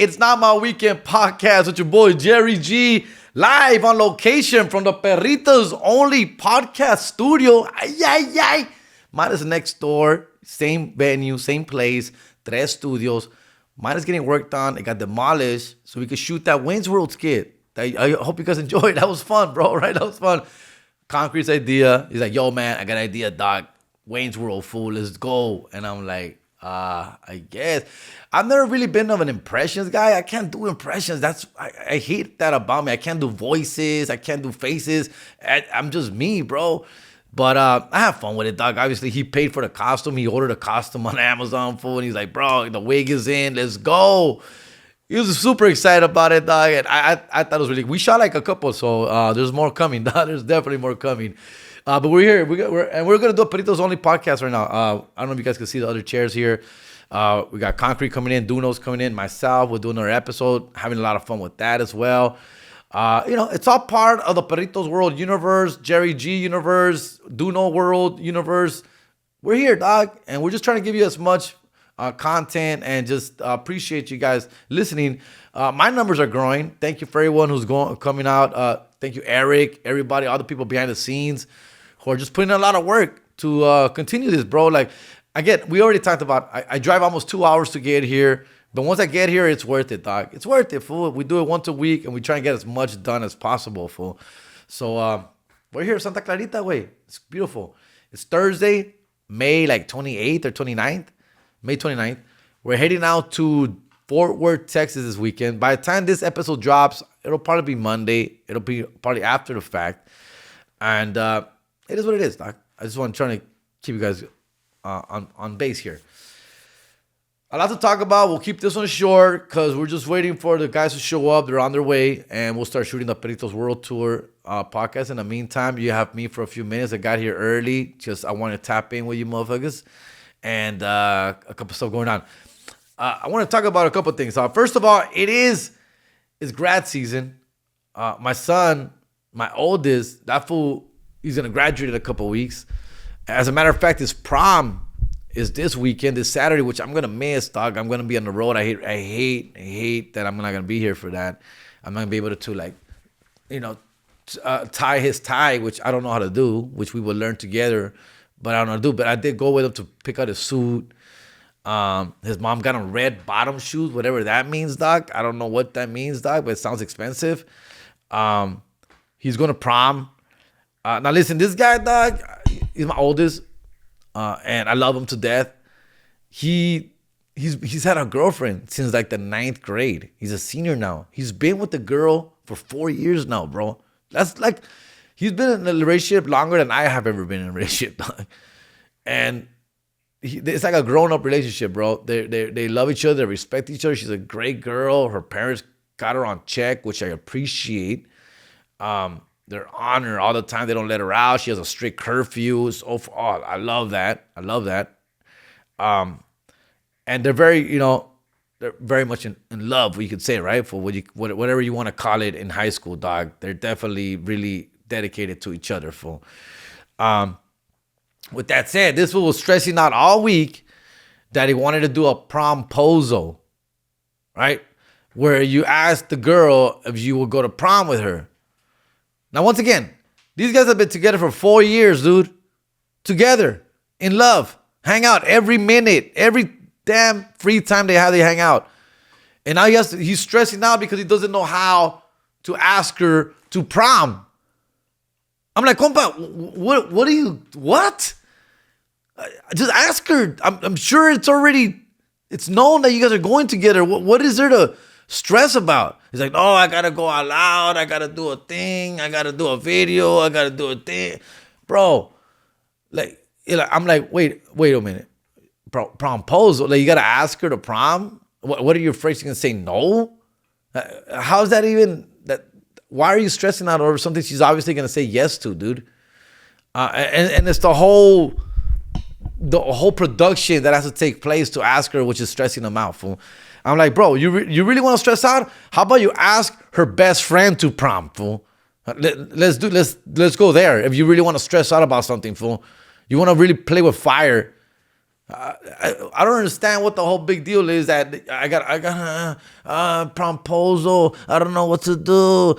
It's Not My Weekend podcast with your boy Jerry G, live on location from the Perritos Only podcast studio. Ay, ay, ay. Mine is next door, same venue, same place, tres studios. Mine is getting worked on. It got demolished so we could shoot that Wayne's World skit. I hope you guys enjoyed. That was fun, bro, right? That was fun. Concrete's idea. He's like, yo, man, I got an idea, dog. Wayne's World, fool. Let's go. And I'm like, I guess. I've never really been of an impressions guy. I can't do impressions. I hate that about me. I can't do voices. I can't do faces. I'm just me, bro. But I have fun with it, dog. Obviously, he paid for the costume. He ordered a costume on Amazon, fool. And he's like, bro, the wig is in. Let's go. He was super excited about it, dog. And I thought it was really. We shot like a couple, so there's more coming, dog. There's definitely more coming. But we're here. We're gonna do a Peritos Only podcast right now. I don't know if you guys can see the other chairs here. We got Concrete coming in, Duno's coming in, myself. We're doing another episode, having a lot of fun with that as well. It's all part of the Peritos World universe, Jerry G universe, Duno World universe. We're here, dog, and we're just trying to give you as much content and just appreciate you guys listening. My numbers are growing. Thank you for everyone who's coming out. Thank you, Eric, everybody, all the people behind the scenes who are just putting in a lot of work to continue this, bro. Like, we already talked about, I drive almost 2 hours to get here, but once I get here, it's worth it, dog. It's worth it, fool. We do it once a week, and we try and get as much done as possible, fool. So we're here, Santa Clarita way. It's beautiful. It's Thursday, May 28th or 29th. May 29th. We're heading out to Fort Worth, Texas this weekend. By the time this episode drops, it'll probably be Monday. It'll be probably after the fact. And it is what it is, doc. I just want to try to keep you guys on base here. A lot to talk about. We'll keep this one short because we're just waiting for the guys to show up. They're on their way, and we'll start shooting the Peritos World Tour podcast. In the meantime, you have me for a few minutes. I got here early. I want to tap in with you motherfuckers. And a couple stuff going on. I want to talk about a couple things. First of all, it's grad season. My son, my oldest, that fool, he's going to graduate in a couple weeks. As a matter of fact, his prom is this weekend, this Saturday, which I'm going to miss, dog. I'm going to be on the road. I hate that I'm not going to be here for that. I'm not going to be able to tie his tie, which I don't know how to do, which we will learn together. But I don't know what to do. But I did go with him to pick out his suit. His mom got him red bottom shoes, whatever that means, doc. I don't know what that means, doc, but it sounds expensive. He's going to prom. Now, listen, this guy, doc, he's my oldest. And I love him to death. He's had a girlfriend since the 9th grade. He's a senior now. He's been with the girl for 4 years now, bro. That's he's been in a relationship longer than I have ever been in a relationship, dog. And it's like a grown-up relationship, bro. They love each other. They respect each other. She's a great girl. Her parents got her on check, which I appreciate. They're on her all the time. They don't let her out. She has a strict curfew. I love that. And they're very, they're very much in love, you could say, right? For whatever you want to call it in high school, dog. They're definitely really dedicated to each other, fool. With that said, this fool was stressing out all week that he wanted to do a promposal, right? Where you ask the girl if you will go to prom with her. Now, once again, these guys have been together for 4 years, dude. Together, in love, hang out every minute, every damn free time they have, they hang out. And now he's stressing out because he doesn't know how to ask her to prom. I'm like, compa, what? Just ask her. I'm sure it's known that you guys are going together. What is there to stress about? He's like, oh, I got to go out loud. I got to do a thing. I got to do a video. I got to do a thing. Bro, I'm like, wait a minute. Promposal? You got to ask her to prom? What are you afraid she's going to say no? How's that even... Why are you stressing out over something she's obviously going to say yes to, dude? And it's the whole production that has to take place to ask her, which is stressing them out, fool. I'm like, bro, you really want to stress out? How about you ask her best friend to prom, fool? Let's go there. If you really want to stress out about something, fool, you want to really play with fire. I don't understand what the whole big deal is. That I got promposal. I don't know what to do.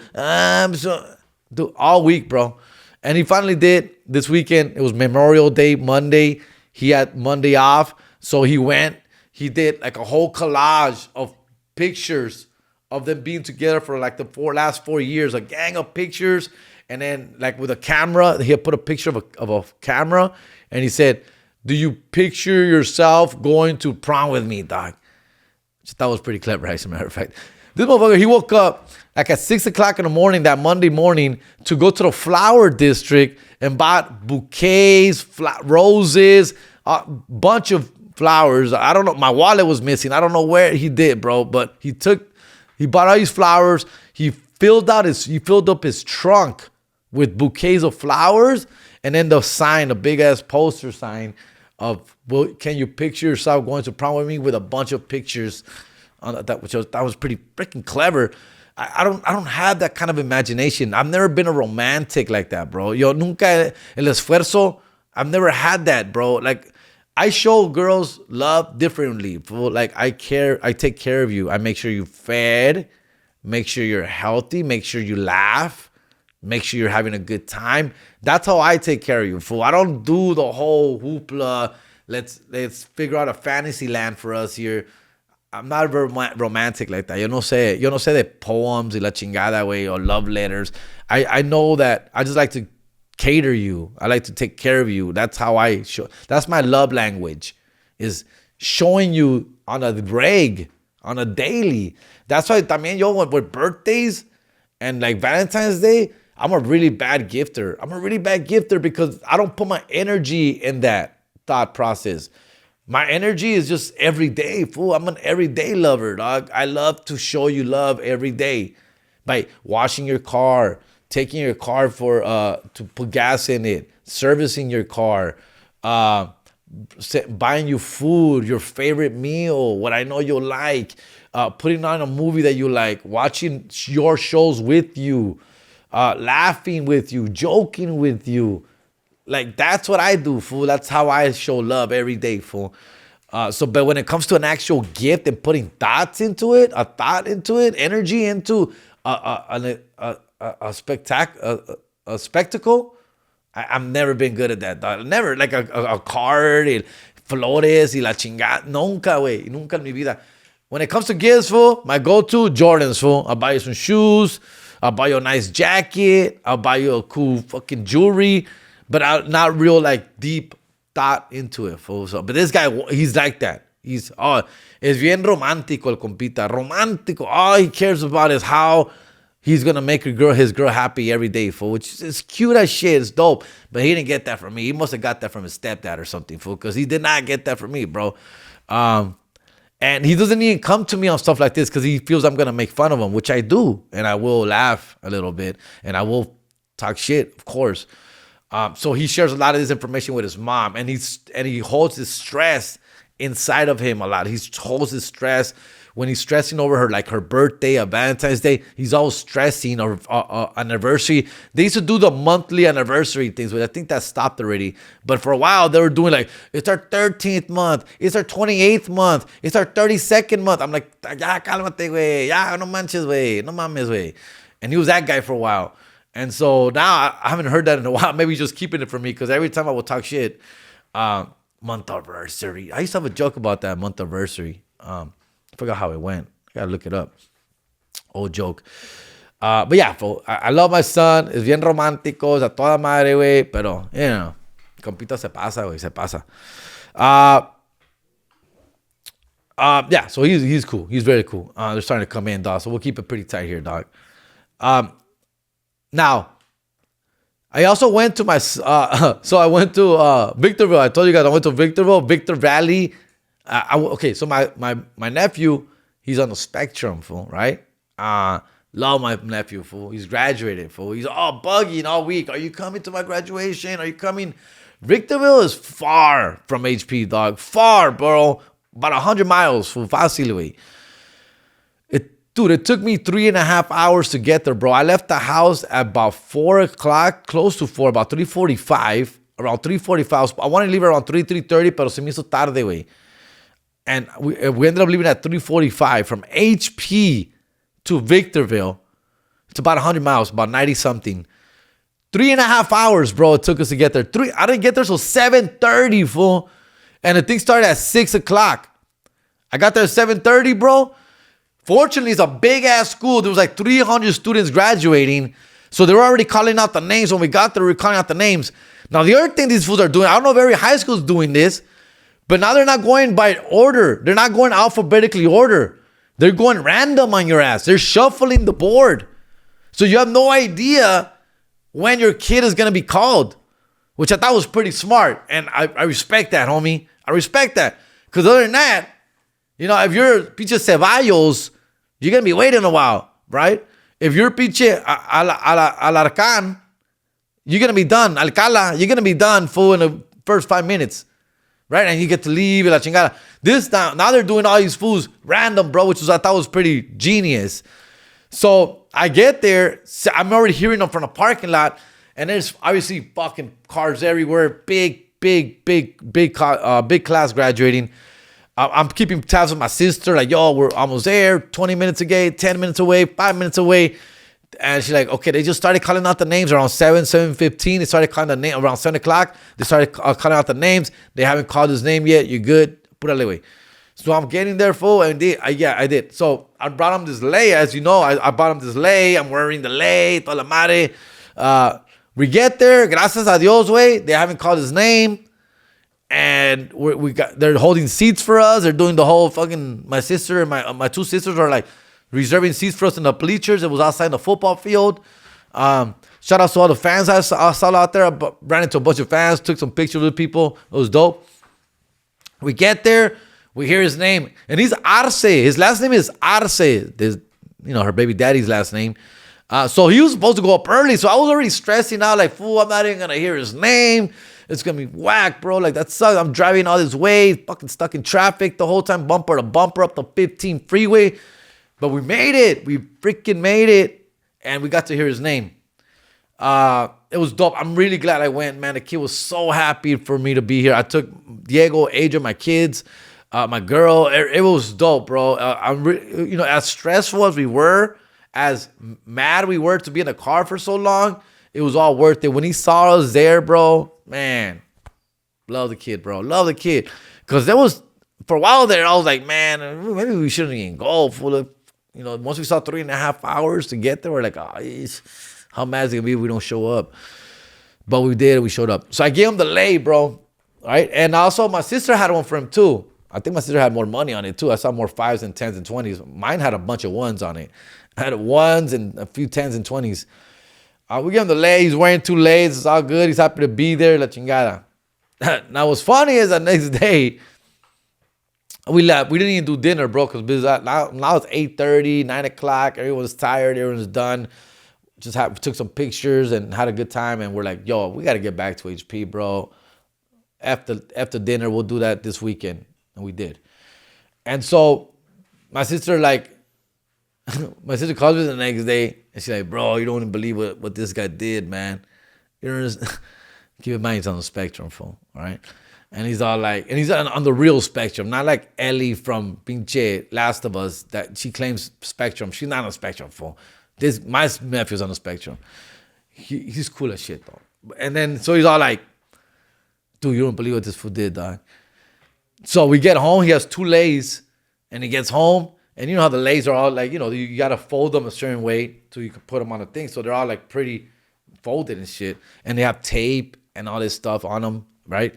Dude, all week, bro. And he finally did this weekend. It was Memorial Day, Monday. He had Monday off, so he went. He did like a whole collage of pictures of them being together for like the last 4 years, a gang of pictures. And then like with a camera, he had put a picture of a camera, and he said, "Do you picture yourself going to prom with me, dog?" Which I thought was pretty clever, as a matter of fact. This motherfucker, he woke up like at 6 o'clock in the morning, that Monday morning, to go to the flower district and bought bouquets, roses, a bunch of flowers. I don't know. My wallet was missing. I don't know where he did, bro. But he bought all these flowers. He filled up his trunk with bouquets of flowers, and then the big ass poster sign of, "Well, can you picture yourself going to prom with me?" with a bunch of pictures on that, that was pretty freaking clever. I don't have that kind of imagination. I've never been a romantic like that, bro. Yo nunca el esfuerzo. I've never had that, bro. Like, I show girls love differently. Like, I take care of you. I make sure you're fed, make sure you're healthy, make sure you laugh, make sure you're having a good time. That's how I take care of you, fool. I don't do the whole hoopla. Let's figure out a fantasy land for us here. I'm not very romantic like that. Yo no sé de poems y la chingada, way, or love letters. I know that I just like to cater you. I like to take care of you. That's how I show. That's my love language, is showing you on a reg, on a daily. That's why también yo with birthdays and like Valentine's Day, I'm a really bad gifter. I'm a really bad gifter because I don't put my energy in that thought process. My energy is just every day, fool. I'm an everyday lover, dog. I love to show you love every day by washing your car, taking your car to put gas in it, servicing your car, buying you food, your favorite meal, what I know you'll like, putting on a movie that you like, watching your shows with you, laughing with you, joking with you. Like, that's what I do, fool. That's how I show love every day, fool. But when it comes to an actual gift and putting thoughts into it, energy into a spectacle, I've never been good at that, dog. Never. Like a card, y flores y la chingada. Nunca, güey. Nunca en mi vida. When it comes to gifts, fool, my go-to, Jordans, fool. I'll buy you some shoes. I'll buy you a nice jacket. I'll buy you a cool fucking jewelry. But I'm not real, like, deep thought into it, fool. So, but this guy, he's like that. Es bien romántico el compita. Romántico. All he cares about is how he's going to make his girl happy every day, fool. Which is cute as shit. It's dope. But he didn't get that from me. He must have got that from his stepdad or something, fool. Because he did not get that from me, bro. And he doesn't even come to me on stuff like this because he feels I'm going to make fun of him, which I do. And I will laugh a little bit. And I will talk shit, of course. So he shares a lot of this information with his mom, and he holds his stress inside of him a lot. He holds his stress when he's stressing over her, like her birthday or Valentine's Day. He's always stressing, or anniversary. They used to do the monthly anniversary things, but I think that stopped already. But for a while, they were doing like, it's our 13th month, it's our 28th month, it's our 32nd month. I'm like, ya, cálmate, güey, ya, no manches, güey, no mames, güey. And he was that guy for a while. And so now I haven't heard that in a while. Maybe he's just keeping it from me because every time I will talk shit, month-anniversary. I used to have a joke about that month-anniversary. I forgot how it went. I got to look it up. Old joke. But yeah, I love my son. Es bien romántico. Es a toda madre, güey. Pero, you know, compita se pasa, güey. Se pasa. Yeah, so he's cool. He's very cool. They're starting to come in, dog. So we'll keep it pretty tight here, dog. Now, I also went to so I went to Victorville. I told you guys I went to Victorville, Victor Valley. Okay, so my nephew, he's on the spectrum, fool, right? Love my nephew, fool. He's graduated, fool. He's all bugging all week. Are you coming to my graduation? Are you coming? Victorville is far from HP, dog. Far, bro. About 100 miles, fool. Fácil, Dude, it took me 3.5 hours to get there, bro. I left the house at about 4 o'clock, close to 4, about 3:45. around 3:45. I wanted to leave around 3:30, pero se me hizo tarde, güey. And we ended up leaving at 3:45 from HP to Victorville. It's about 100 miles, about 90 something. 3.5 hours, bro, it took us to get there. I didn't get there till 7:30, fool. And the thing started at 6 o'clock. I got there at 7:30, bro. Fortunately, it's a big-ass school. There was like 300 students graduating. So they were already calling out the names. When we got there, we were calling out the names. Now, the other thing these fools are doing, I don't know if every high school is doing this, but now they're not going by order. They're not going alphabetically order. They're going random on your ass. They're shuffling the board. So you have no idea when your kid is going to be called, which I thought was pretty smart. And I respect that, homie. I respect that. Because other than that, you know, if you're pinche Ceballos, you're going to be waiting a while, right? If you're pinche Alarcán, you're going to be done. Alcala, you're going to be done full in the first 5 minutes, right? And you get to leave, la chingada. This now they're doing all these fools random, bro, which I thought was pretty genius. So I get there, I'm already hearing them from the parking lot, and there's obviously fucking cars everywhere, big class graduating. I'm keeping tabs with my sister, like, yo, we're almost there, 20 minutes away, 10 minutes away, 5 minutes away. And she's like, okay, they just started calling out the names around 7:15. They started calling the name around 7 o'clock. They started calling out the names. They haven't called his name yet. You're good. Púrale, güey. So I'm getting there, full, and I did. So I brought him this lei, as you know. I bought him this lei. I'm wearing the lei, toda la madre. We get there, gracias a Dios, güey. They haven't called his name. And they're holding seats for us. They're doing the whole fucking, my sister and my two sisters are like reserving seats for us in the bleachers. It was outside the football field. Shout out to all the fans I saw out there. I ran into a bunch of fans, took some pictures with people. It was dope. We get there, we hear his name, and he's Arce. His last name is Arce. There's, you know, her baby daddy's last name. So he was supposed to go up early. So I was already stressing out, like, fool, I'm not even gonna hear his name. It's going to be whack, bro. Like, that sucks. I'm driving all this way, fucking stuck in traffic the whole time, bumper to bumper up the 15 freeway. But we made it. We freaking made it. And we got to hear his name. It was dope. I'm really glad I went, man. The kid was so happy for me to be here. I took Diego, Adrian, my kids, my girl. It was dope, bro. You know, as stressful as we were, as mad we were to be in the car for so long, it was all worth it. When he saw us there, bro, man, love the kid, bro. Love the kid. Because there was, for a while there, I was like, man, maybe we shouldn't even go. Full of, you know, once we saw 3.5 hours to get there, we're like, oh, how mad is it going to be if we don't show up? But we did. We showed up. So I gave him the lei, bro. Right? And also, my sister had one for him, too. I think my sister had more money on it, too. I saw more 5s and 10s and 20s. Mine had a bunch of 1s on it. I had 1s and a few 10s and 20s. We gave him the lei. He's wearing 2 leis. It's all good. He's happy to be there. La chingada. Now, what's funny is the next day, we left. We didn't even do dinner, bro, because now it's 8:30, 9 o'clock. Everyone's tired. Everyone's done. Took some pictures and had a good time. And we're like, yo, we got to get back to HP, bro. After dinner, we'll do that this weekend. And we did. And so my sister, my sister calls me the next day. And she's like, bro, you don't even believe what this guy did, man. You know, keep in mind he's on the spectrum, fool, all right? And he's all like, and he's on the real spectrum, not like Ellie from Pinche Last of Us that she claims spectrum. She's not on the spectrum, fool. My nephew's on the spectrum. He's cool as shit, though. And then, so he's all like, dude, you don't believe what this fool did, dog. So we get home, he has 2 leis, and he gets home. And you know how the leis are all like, you know, you got to fold them a certain way so you can put them on a thing. So they're all like pretty folded and shit. And they have tape and all this stuff on them, right?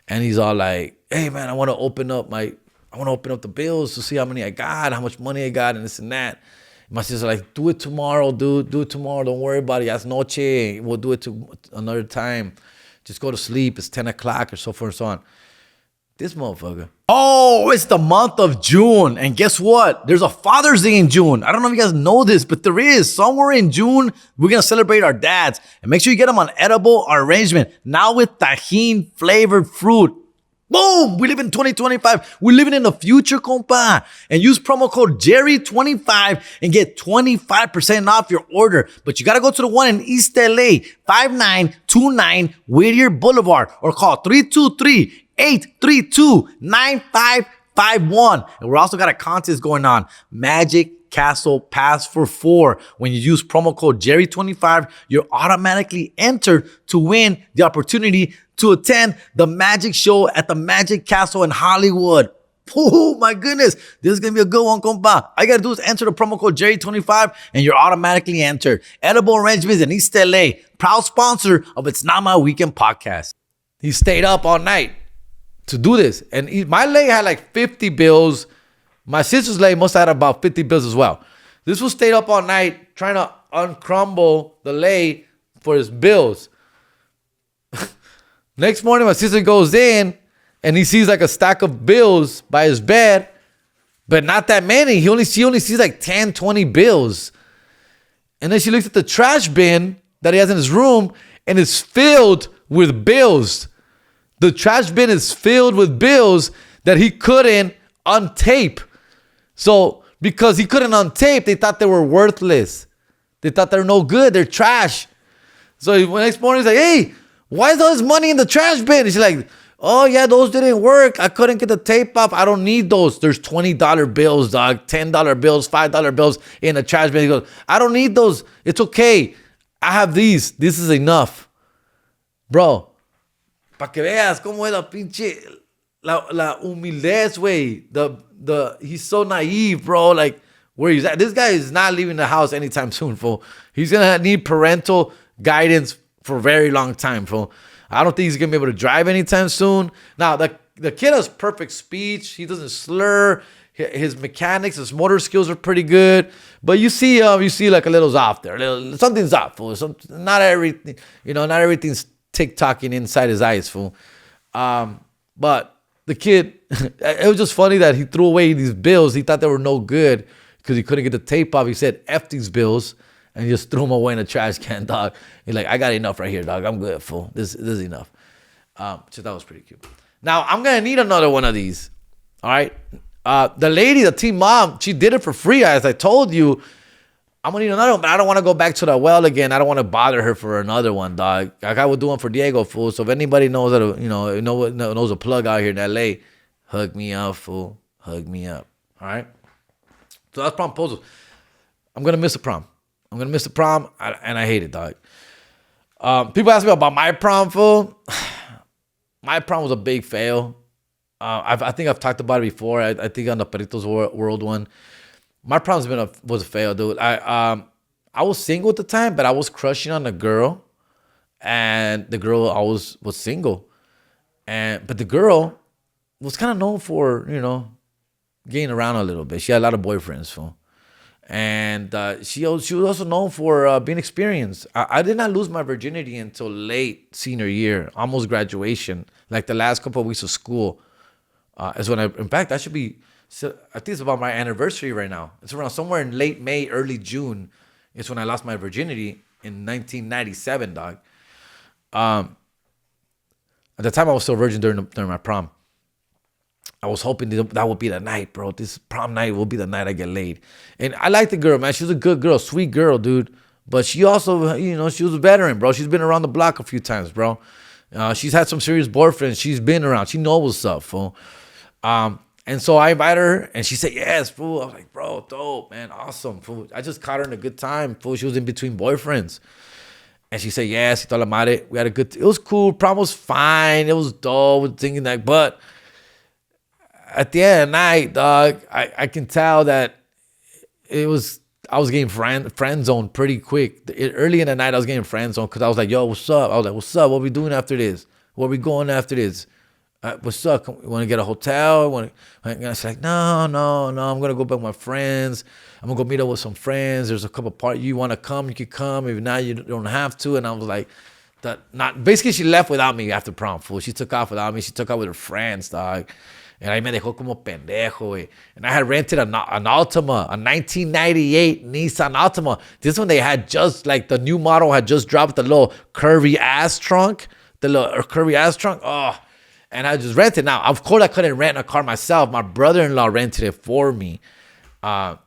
And he's all like, hey, man, I want to open up the bills to see how many I got, how much money I got, and this and that. My sister's like, do it tomorrow, dude. Do it tomorrow. Don't worry about it. It's noche. We'll do it to another time. Just go to sleep. It's 10 o'clock or so forth and so on. This motherfucker. Oh, it's the month of June. And guess what? There's a Father's Day in June. I don't know if you guys know this, but there is. Somewhere in June, we're going to celebrate our dads. And make sure you get them on Edible Arraignment. Now with tajin flavored fruit. Boom! We live in 2025. We're living in the future, compa. And use promo code Jerry25 and get 25% off your order. But you got to go to the one in East LA, 5929 Whittier Boulevard, or call 323-832-9551. And we're also got a contest going on. Magic Castle Pass for 4. When you use promo code Jerry25, you're automatically entered to win the opportunity to attend the magic show at the Magic Castle in Hollywood. Oh my goodness. This is going to be a good one, compa. All you got to do is enter the promo code Jerry25 and you're automatically entered. Edible Arraignments in East LA, proud sponsor of It's Not My Weekend podcast. He stayed up all night to do this. And my leg had like 50 bills. My sister's leg must have had about 50 bills as well. This was stayed up all night trying to uncrumble the lay for his bills. Next morning, my sister goes in and he sees like a stack of bills by his bed, but not that many. She only sees like 10, 20 bills. And then she looks at the trash bin that he has in his room and it's filled with bills. The trash bin is filled with bills that he couldn't untape. So because he couldn't untape, they thought they were worthless. They thought they were no good. They're trash. So the next morning, he's like, hey, why is all this money in the trash bin? And she's like, oh, yeah, those didn't work. I couldn't get the tape off. I don't need those. There's $20 bills, dog, $10 bills, $5 bills in the trash bin. He goes, I don't need those. It's okay. I have these. This is enough. Bro, pa' que veas cómo es la pinche, la humildez, güey. He's so naive, bro. Like, where he's at. This guy is not leaving the house anytime soon, fool. He's going to need parental guidance for a very long time, fool. I don't think he's going to be able to drive anytime soon. Now, the kid has perfect speech. He doesn't slur. His mechanics, his motor skills are pretty good. But you see like a little's off there. Something's off, fool. Not everything's tick-tocking inside his eyes, fool. But the kid, it was just funny that he threw away these bills. He thought they were no good because he couldn't get the tape off. He said, F these bills. And he just threw them away in a trash can, dog. He's like, I got enough right here, dog. I'm good, fool. This is enough. So that was pretty cute. Now, I'm going to need another one of these. All right? The lady, the team mom, she did it for free. As I told you, I'm going to need another one. But I don't want to go back to the well again. I don't want to bother her for another one, dog. Like I would do one for Diego, fool. So if anybody knows that, knows a plug out here in L.A., hug me up, fool. Hug me up. All right? So that's Promposal. I'm going to miss a prom. I'm going to miss the prom, and I hate it, dog. People ask me about my prom, fool. My prom was a big fail. I think I've talked about it before. I think on the Perritos World one. My prom was a fail, dude. I was single at the time, but I was crushing on a girl, and the girl always was single. But the girl was kind of known for, getting around a little bit. She had a lot of boyfriends, fool. And she was also known for being experienced. I did not lose my virginity until late senior year, almost graduation, like the last couple of weeks of school. Is when in fact, I think it's about my anniversary right now. It's around somewhere in late May, early June. It's when I lost my virginity in 1997, dog. At the time, I was still virgin during my prom. I was hoping that would be the night, bro. This prom night will be the night I get laid. And I like the girl, man. She's a good girl, sweet girl, dude. But she also, she was a veteran, bro. She's been around the block a few times, bro. She's had some serious boyfriends. She's been around. She knows what's up, fool. And so I invited her, and she said, yes, fool. I was like, bro, dope, man. Awesome, fool. I just caught her in a good time, fool. She was in between boyfriends. And she said, yes, we had it was cool. Prom was fine. It was dope. Thinking that, but at the end of the night, dog, I can tell that I was getting friend zoned pretty quick. Early in the night, I was getting friend zoned because I was like, yo, what's up? I was like, what's up? What are we doing after this? Where are we going after this? What's up? You want to get a hotel? And I was like, no, I'm going to go back with my friends. I'm going to go meet up with some friends. There's a couple parties. You want to come? You can come. If not, you don't have to. And I was like, basically, she left without me after prom, fool. She took off without me. She took off with her friends, dog. And ahí me dejó como pendejo, güey. And I had rented an Altima, a 1998 Nissan Altima. This one they had just, like, the new model had just dropped the little curvy ass trunk. Oh, And I just rented. Now, of course, I couldn't rent a car myself. My brother-in-law rented it for me. But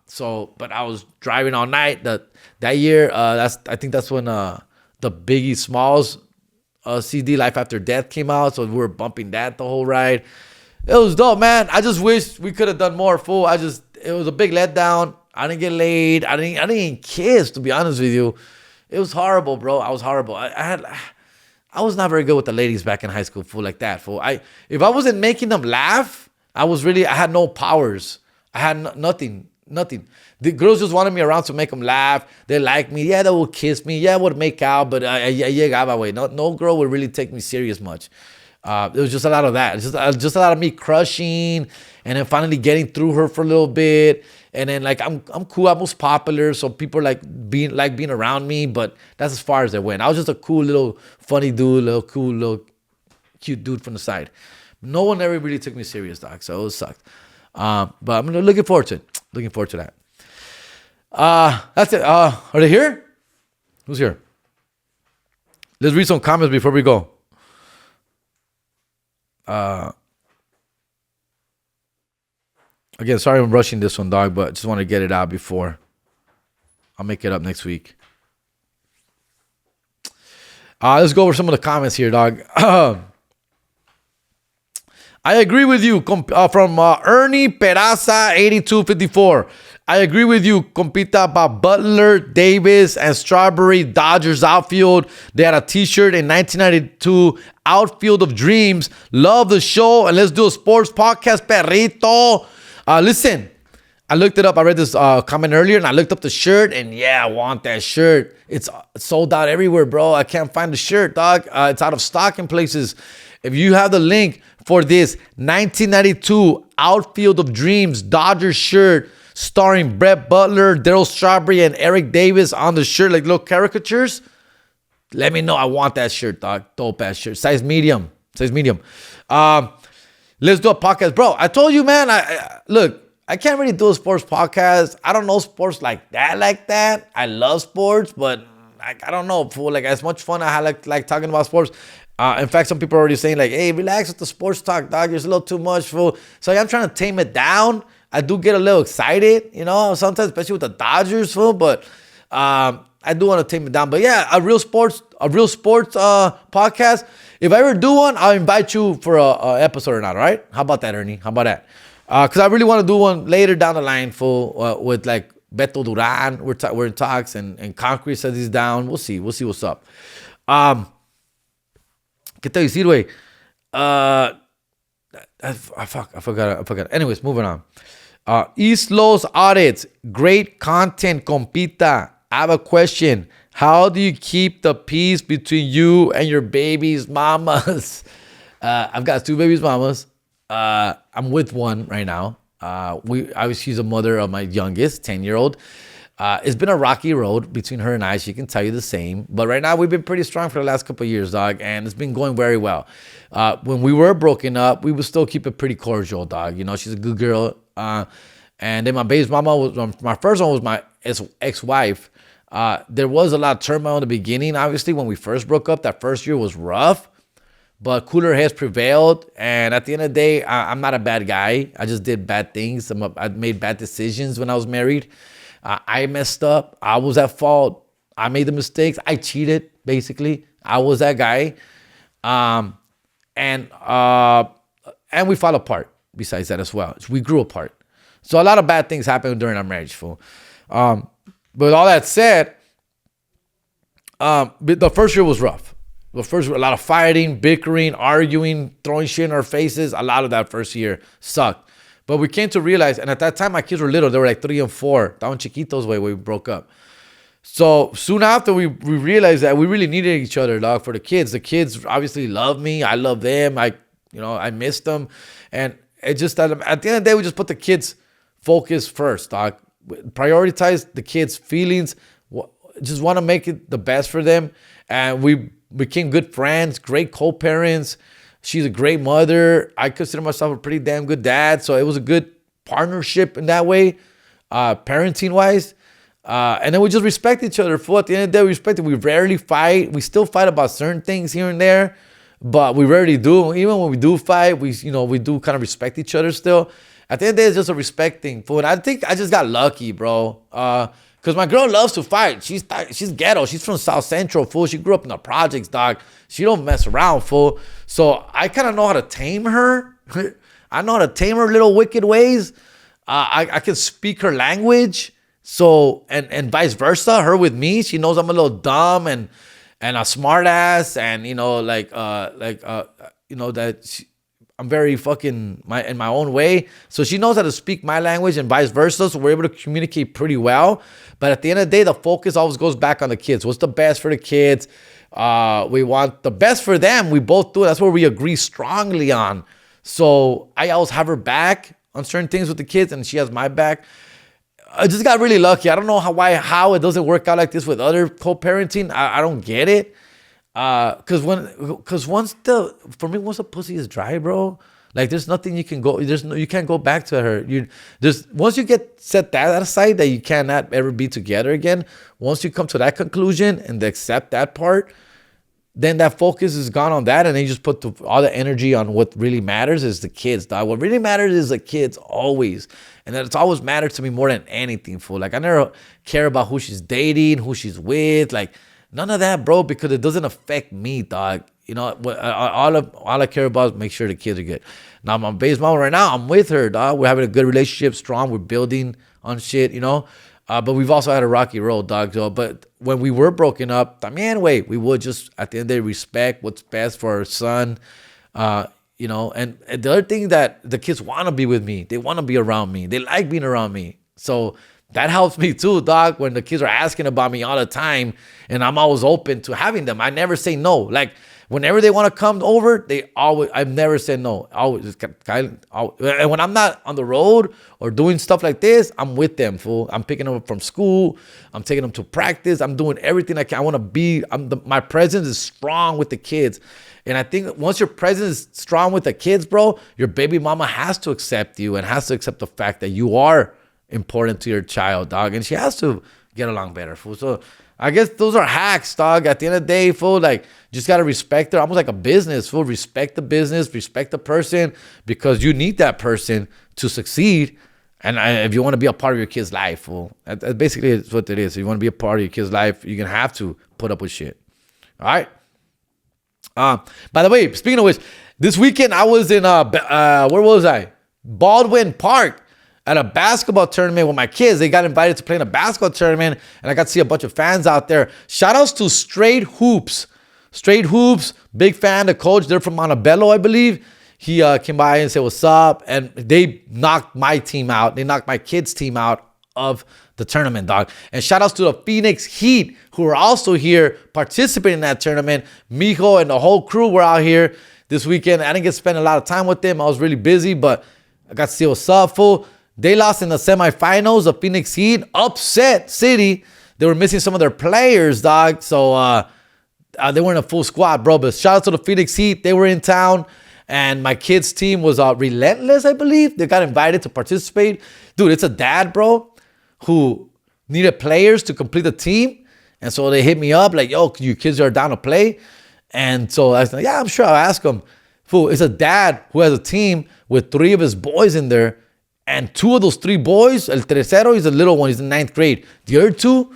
I was driving all night. That year, I think that's when the Biggie Smalls CD Life After Death came out. So we were bumping that the whole ride. It was dope, man. I just wish we could have done more, fool. It was a big letdown. I didn't get laid. I didn't even kiss, to be honest with you. It was horrible, bro. I was horrible. I was not very good with the ladies back in high school, fool, like that, fool. If I wasn't making them laugh, I had no powers. I had nothing. The girls just wanted me around to make them laugh. They liked me. Yeah, they would kiss me. Yeah, I would make out, but no girl would really take me serious much. It was just a lot of that. It's just a lot of me crushing, and then finally getting through her for a little bit. And then like I'm cool. I was popular, so people like being around me. But that's as far as it went. I was just a cool little funny dude, little cute dude from the side. No one ever really took me serious, dog. So it sucked. But I'm looking forward to it. Looking forward to that. That's it. Are they here? Who's here? Let's read some comments before we go. Again, sorry I'm rushing this one, dog, but just want to get it out before. I'll make it up next week. Let's go over some of the comments here, dog. I agree with you from Ernie Peraza 8254. I agree with you, compita, about Butler, Davis, and Strawberry Dodgers outfield. They had a t-shirt in 1992, Outfield of Dreams. Love the show, and let's do a sports podcast, perrito. Listen, I looked it up. I read this comment earlier, and I looked up the shirt, and yeah, I want that shirt. It's sold out everywhere, bro. I can't find the shirt, dog. It's out of stock in places. If you have the link for this 1992 Outfield of Dreams Dodgers shirt starring Brett Butler, Darryl Strawberry, and Eric Davis on the shirt, like little caricatures, let me know. I want that shirt, dog. Dope ass shirt. Size medium. Let's do a podcast. Bro, I told you, man, look, I can't really do a sports podcast. I don't know sports like that. I love sports, but I don't know, fool. Like, as much fun I had like talking about sports. In fact, some people are already saying, like, hey, relax with the sports talk, dog. It's a little too much, fool. So I'm trying to tame it down. I do get a little excited, sometimes, especially with the Dodgers, fool. But I do want to tame it down. But yeah, a real sports podcast. If I ever do one, I'll invite you for a episode or not, all right? How about that, Ernie? How about that? Because I really want to do one later down the line, fool, with like Beto Duran. We're in talks, and Concrete says he's down. We'll see what's up. ¿Qué te decir, güey? I forgot. Anyways, moving on. East Los Audits. Great content, compita. I have a question. How do you keep the peace between you and your baby's mamas? I've got 2 baby's mamas. I'm with one right now. She's a mother of my youngest, 10-year-old. It's been a rocky road between her and I. She can tell you the same. But right now, we've been pretty strong for the last couple of years, dog. And it's been going very well. When we were broken up, we would still keep it pretty cordial, dog. She's a good girl. And then my baby's mama my first one was my ex-wife. There was a lot of turmoil in the beginning. Obviously, when we first broke up, that first year was rough. But cooler heads prevailed. And at the end of the day, I'm not a bad guy. I just did bad things. I made bad decisions when I was married. I messed up. I was at fault. I made the mistakes. I cheated, basically. I was that guy. And we fell apart besides that as well. We grew apart. So a lot of bad things happened during our marriage, fool. But with all that said, the first year was rough. A lot of fighting, bickering, arguing, throwing shit in our faces. A lot of that first year sucked. But we came to realize, and at that time, my kids were little. They were like 3 and 4. Estaban chiquitos way when we broke up. So soon after, we realized that we really needed each other, dog, for the kids. The kids obviously love me. I love them. I missed them. And it just, at the end of the day, we just put the kids' focus first, dog. Prioritize the kids' feelings. Just want to make it the best for them. And we became good friends, great co-parents. She's a great mother. I consider myself a pretty damn good dad. So it was a good partnership in that way, parenting-wise. And then we just respect each other. At the end of the day, we respect it. We rarely fight. We still fight about certain things here and there. but we rarely do. Even when we do fight, we do kind of respect each other still. At the end of the day, it's just a respect thing, fool. And I think I just got lucky, bro. Cause my girl loves to fight. She's ghetto. She's from South Central, fool. She grew up in the projects, dog. She don't mess around, fool. So I kind of know how to tame her. I know how to tame her little wicked ways. I can speak her language. So and vice versa. Her with me, she knows I'm a little dumb and a smart ass, and I'm very fucking in my own way. So she knows how to speak my language and vice versa. So we're able to communicate pretty well. But at the end of the day, the focus always goes back on the kids. What's the best for the kids? We want the best for them. We both do it. That's where we agree strongly on. So I always have her back on certain things with the kids, and she has my back. I just got really lucky. I don't know how it doesn't work out like this with other co-parenting. I don't get it. Cause once the pussy is dry, bro, like there's nothing you can go. You can't go back to her. Once you get set that aside, that you cannot ever be together again. Once you come to that conclusion and accept that part, then that focus is gone on that, and then you just put all the energy on what really matters is the kids, dog. What really matters is the kids always, and it's always mattered to me more than anything, fool. Like I never care about who she's dating, who she's with, like. None of that, bro, because it doesn't affect me, dog. You know, all I care about is make sure the kids are good. Now, my base mom right now, I'm with her, dog. We're having a good relationship, strong. We're building on shit, you know. But we've also had a rocky road, dog. So, but when we were broken up, we would just, at the end of the day, respect what's best for our son. You know, and the other thing that the kids want to be with me. They want to be around me. They like being around me. So that helps me too, dog, when the kids are asking about me all the time and I'm always open to having them. I never say no. Like, whenever they want to come over, I've never said no. And when I'm not on the road or doing stuff like this, I'm with them, fool. I'm picking them up from school. I'm taking them to practice. I'm doing everything I can. I want to be, my presence is strong with the kids. And I think once your presence is strong with the kids, bro, your baby mama has to accept you and has to accept the fact that you are important to your child, dog, and she has to get along better, fool. So I guess those are hacks, dog. At the end of the day, fool, like, just gotta respect her, almost like a business, fool. Respect the business, respect the person, because you need that person to succeed. And if you want to be a part of your kid's life, fool, that basically is what it is. If you want to be a part of your kid's life, you're gonna have to put up with shit. All right. By the way, speaking of which, this weekend I was in where was I? Baldwin Park. At a basketball tournament with my kids. They got invited to play in a basketball tournament, and I got to see a bunch of fans out there. Shout outs to Straight Hoops. Straight Hoops, big fan, the coach. They're from Montebello, I believe. He came by and said, what's up? And they knocked my team out. They knocked my kids' team out of the tournament, dog. And shout outs to the Phoenix Heat, who are also here participating in that tournament. Mijo and the whole crew were out here this weekend. I didn't get to spend a lot of time with them. I was really busy, but I got to see what's up, fool. They lost in the semifinals. The Phoenix Heat upset City. They were missing some of their players, dog. So they weren't a full squad, bro. But shout out to the Phoenix Heat. They were in town. And my kids' team was Relentless, I believe. They got invited to participate. Dude, it's a dad, bro, who needed players to complete the team. And so they hit me up like, yo, you kids are down to play. And so I was like, yeah, I'm sure I'll ask them. Fool, it's a dad who has a team with 3 of his boys in there. And 2 of those 3 boys, el tercero, he's a little one. He's in 9th grade. The other 2,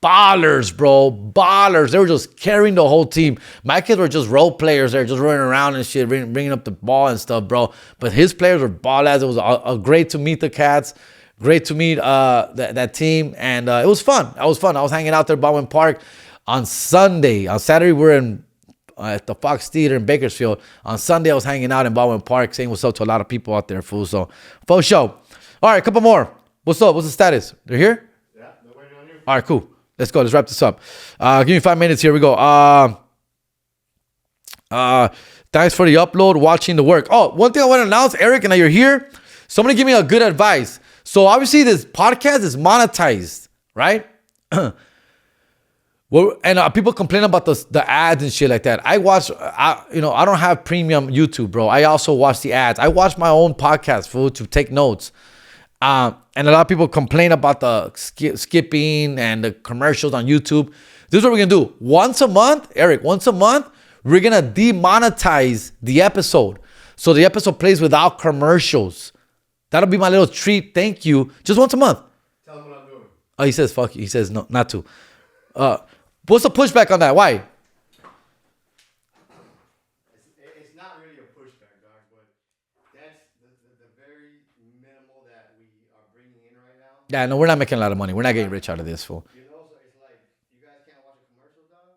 ballers, bro. Ballers. They were just carrying the whole team. My kids were just role players there, just running around and shit, bringing up the ball and stuff, bro. But his players were ballers. It was great to meet the cats. Great to meet that team. And it was fun. I was hanging out there at Baldwin Park on Sunday. On Saturday, we were at the Fox Theater in Bakersfield. On Sunday, I was hanging out in Baldwin Park, saying what's up to a lot of people out there, fool. So, full show. All right, a couple more. What's up? What's the status? They're here? Yeah, they're waiting on you. All right, cool. Let's go. Let's wrap this up. Give me 5 minutes. Here we go. Thanks for the upload, watching the work. Oh, one thing I want to announce, Eric, and now you're here. Somebody give me a good advice. So, obviously, this podcast is monetized, right? Well, and people complain about the ads and shit like that. I don't have premium YouTube, bro. I also watch the ads. I watch my own podcast, fool, to take notes. And a lot of people complain about the skipping and the commercials on YouTube. This is what we're going to do. Once a month, Eric, we're going to demonetize the episode. So the episode plays without commercials. That'll be my little treat. Thank you. Just once a month. Tell him what I'm doing. Oh, he says, fuck you. He says, no, not to. What's the pushback on that? Why? It's not really a pushback, dog, but that's the very minimal that we are bringing in right now. Yeah, no, we're not making a lot of money. We're not getting rich out of this, fool. You know, so it's like, you guys can't watch a commercial, dog,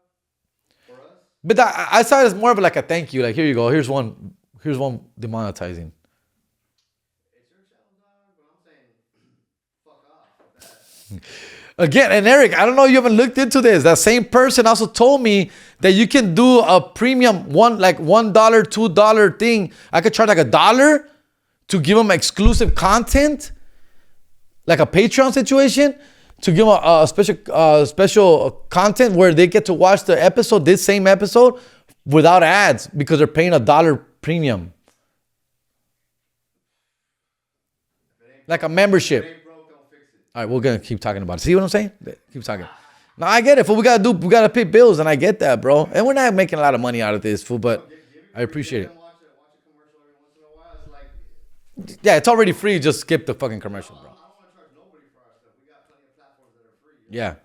for us. But I saw it as more of like a thank you. Like, here you go. Here's one demonetizing. It's your channel, dog, but I'm saying, fuck off with that. Again, and Eric, I don't know, you haven't looked into this. That same person also told me that you can do a premium $1, $2 thing. I could charge like $1 to give them exclusive content, like a Patreon situation, to give them a special content where they get to watch the episode, this same episode, without ads because they're paying $1 premium, like a membership. All right, we're going to keep talking about it. See what I'm saying? Keep talking. No, I get it, fool. We got to pay bills, and I get that, bro. And we're not making a lot of money out of this, fool, but I appreciate it. Watch a commercial every once in a while. It's like, Yeah, it's already free. Just skip the fucking commercial, bro. I don't want to charge nobody for our stuff. We got plenty of platforms that are free. Yeah.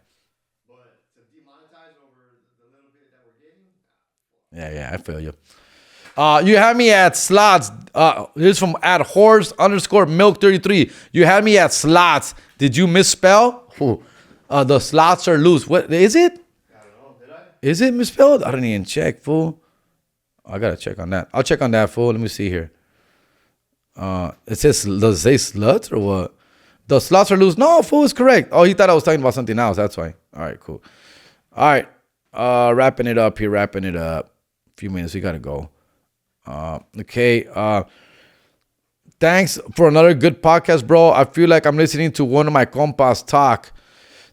But to demonetize over the little bit that we're getting, Yeah, I feel you. You had me at slots. This is from at horse_milk33. You had me at slots. Did you misspell? The slots are loose. What is it? I don't know. Did I? Is it misspelled? I didn't even check, fool. I gotta check on that. I'll check on that, fool. Let me see here. It says, does it say sluts or what? The slots are loose. No, fool is correct. Oh, he thought I was talking about something else. That's why. All right, cool. All right. Wrapping it up here. A few minutes. We gotta go. Okay. Thanks for another good podcast, bro. I feel like I'm listening to one of my compas talk.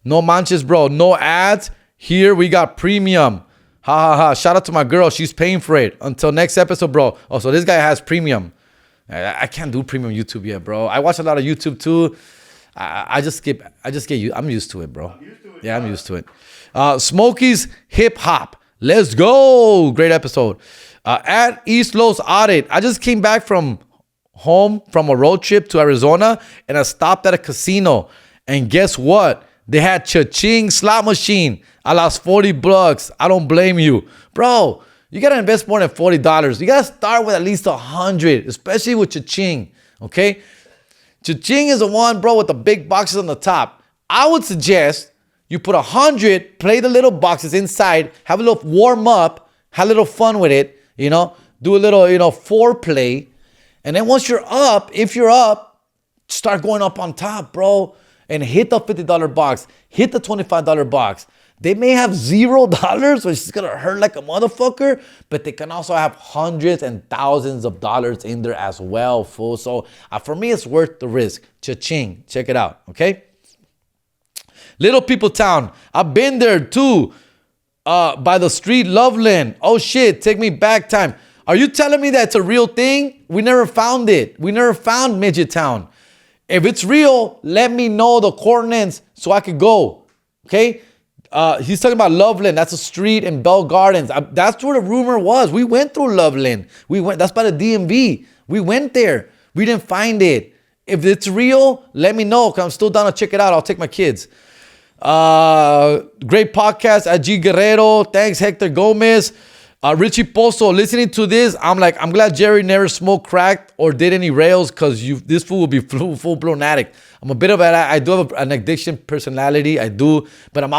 No manches, bro. No ads. Here we got premium. Ha ha ha. Shout out to my girl. She's paying for it. Until next episode, bro. Oh, so this guy has premium. I can't do premium YouTube yet, bro. I watch a lot of YouTube too. I just get you. I'm used to it, bro. I'm used to it. Smokey's Hip Hop. Let's go. Great episode. At East Los Audit. I just came back from home from a road trip to Arizona, and I stopped at a casino. And guess what? They had cha-ching slot machine. I lost $40. I don't blame you. Bro, you got to invest more than $40. You got to start with at least $100, especially with cha-ching, okay? Cha-ching is the one, bro, with the big boxes on the top. I would suggest you put 100, play the little boxes inside, have a little warm up, have a little fun with it, you know, do a little, foreplay. And then once you're up, if you're up, start going up on top, bro, and hit the $50 box, hit the $25 box. They may have $0, which is gonna hurt like a motherfucker, but they can also have hundreds and thousands of dollars in there as well, fool. So for me, it's worth the risk. Cha-ching, check it out, okay? Little People Town, I've been there too, by the street, Loveland. Oh shit, take me back time. Are you telling me that's a real thing? We never found it. We never found Midget Town. If it's real, let me know the coordinates so I could go. Okay? He's talking about Loveland. That's a street in Bell Gardens. That's where the rumor was. We went through Loveland. That's by the DMV. We went there. We didn't find it. If it's real, let me know, because I'm still down to check it out. I'll take my kids. Great podcast at G Guerrero. Thanks, Hector Gomez. Richie Pozo, listening to this, I'm glad Jerry never smoked crack or did any rails, because this fool will be full-blown addict. I'm a bit of I do have an addiction personality, I do, but I've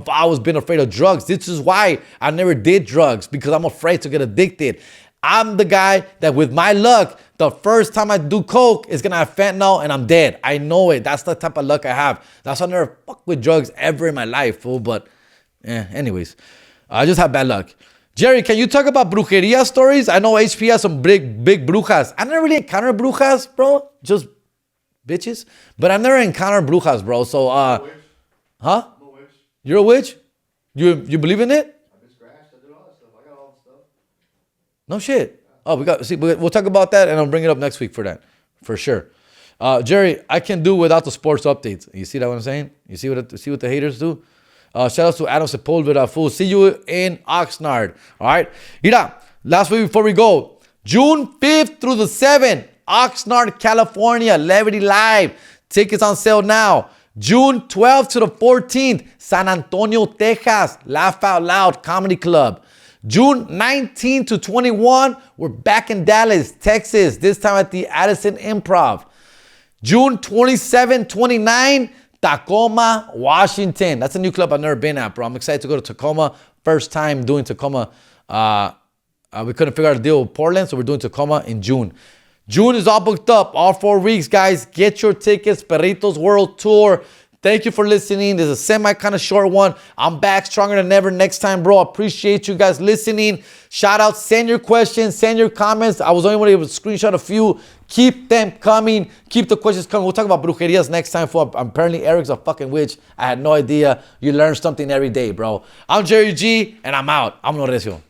always been afraid of drugs. This is why I never did drugs, because I'm afraid to get addicted. I'm the guy that, with my luck, the first time I do coke, it's gonna have fentanyl and I'm dead. I know it. That's the type of luck I have. That's why I never fuck with drugs ever in my life, fool. But anyways, I just have bad luck. Jerry, can you talk about brujeria stories? I know HP has some big brujas. I never really encountered brujas, bro. Just bitches. But I never encountered brujas, bro. So, I'm a witch. Huh? I'm a witch. You're a witch? You believe in it? I've been scratched. I did all that stuff. I got all the stuff. No shit. Oh, we'll talk about that, and I'll bring it up next week for that, for sure. Jerry, I can do without the sports updates. You see that what I'm saying? You see what the haters do? Shout out to Adam Sepulveda, fool. See you in Oxnard. All right. Mira, last week before we go. June 5th through the 7th, Oxnard, California, Levity Live. Tickets on sale now. June 12th to the 14th, San Antonio, Texas, Laugh Out Loud Comedy Club. June 19 to 21, we're back in Dallas, Texas, this time at the Addison Improv. June 27, 29, Tacoma, Washington. That's a new club I've never been at, bro. I'm excited to go to Tacoma. First time doing Tacoma. We couldn't figure out a deal with Portland, so we're doing Tacoma in June. June is all booked up, all 4 weeks, guys. Get your tickets, Perritos World Tour. Thank you for listening. This is a semi kind of short one. I'm back stronger than ever next time, bro. Appreciate you guys listening. Shout out, send your questions, send your comments. I was only able to screenshot a few. Keep them coming. Keep the questions coming. We'll talk about brujerias next time. Apparently, Eric's a fucking witch. I had no idea. You learn something every day, bro. I'm Jerry G, and I'm out. I'm Recio.